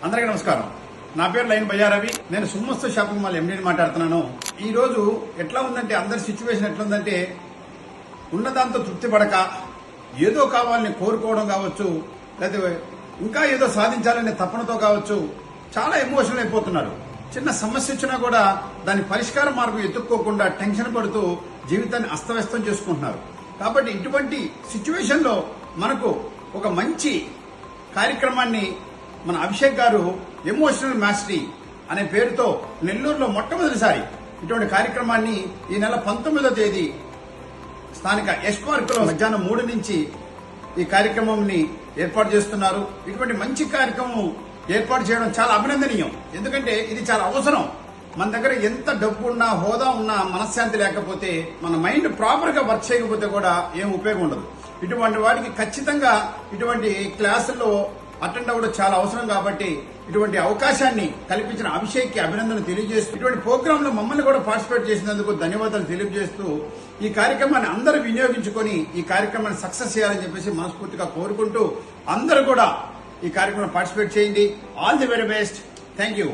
అందరికీ నమస్కారం. నా పేరు లైన్ బయ్యారవి. నేను సుమస్తు షాపింగ్ మాల్ ఎండీని మాట్లాడుతున్నాను. ఈ రోజు ఎట్లా ఉందంటే అందరి సిచ్యువేషన్ ఎట్లా ఉందంటే ఉన్నదాంతో తృప్తి పడక ఏదో కావాలని కోరుకోవడం కావచ్చు, లేదా ఇంకా ఏదో సాధించాలనే తపనతో కావచ్చు, చాలా ఎమోషనల్ అయిపోతున్నారు. చిన్న సమస్య వచ్చినా కూడా దాని పరిష్కార మార్గం ఎత్తుక్కోకుండా టెన్షన్ పడుతూ జీవితాన్ని అస్తవ్యస్తం చేసుకుంటున్నారు. కాబట్టి ఇటువంటి సిచ్యువేషన్ లో మనకు ఒక మంచి కార్యక్రమాన్ని మన అభిషేక్ గారు ఎమోషనల్ మాస్టరీ అనే పేరుతో నెల్లూరులో మొట్టమొదటిసారి ఇటువంటి కార్యక్రమాన్ని ఈ నెల 19వ తేదీ స్థానిక ఎస్ పార్క్ లో మధ్యాహ్నం 3 నుంచి ఈ కార్యక్రమంని ఏర్పాటు చేస్తున్నారు. ఇటువంటి మంచి కార్యక్రమం ఏర్పాటు చేయడం చాలా అభినందనీయం. ఎందుకంటే ఇది చాలా అవసరం. మన దగ్గర ఎంత డబ్బు ఉన్నా, హోదా ఉన్నా, మనశ్శాంతి లేకపోతే, మన మైండ్ ప్రాపర్ గా వర్క్ చేయకపోతే కూడా ఏం ఉపయోగం ఉండదు. ఇటువంటి వాటికి ఖచ్చితంగా ఇటువంటి క్లాసుల్లో అటెండ్ అవ్వడం చాలా అవసరం. కాబట్టి ఇటువంటి అవకాశాన్ని కల్పించిన అభిషేక్ కి అభినందనలు తెలియజేస్తూ, ఇటువంటి ప్రోగ్రామ్ లో మమ్మల్ని కూడా పార్టిసిపేట్ చేసినందుకు ధన్యవాదాలు తెలియజేస్తూ, ఈ కార్యక్రమాన్ని అందరూ వినియోగించుకొని ఈ కార్యక్రమాన్ని సక్సెస్ చేయాలని చెప్పేసి మనస్ఫూర్తిగా కోరుకుంటూ, అందరూ కూడా ఈ కార్యక్రమం పార్టిసిపేట్ చేయండి. All the very best. Thank you.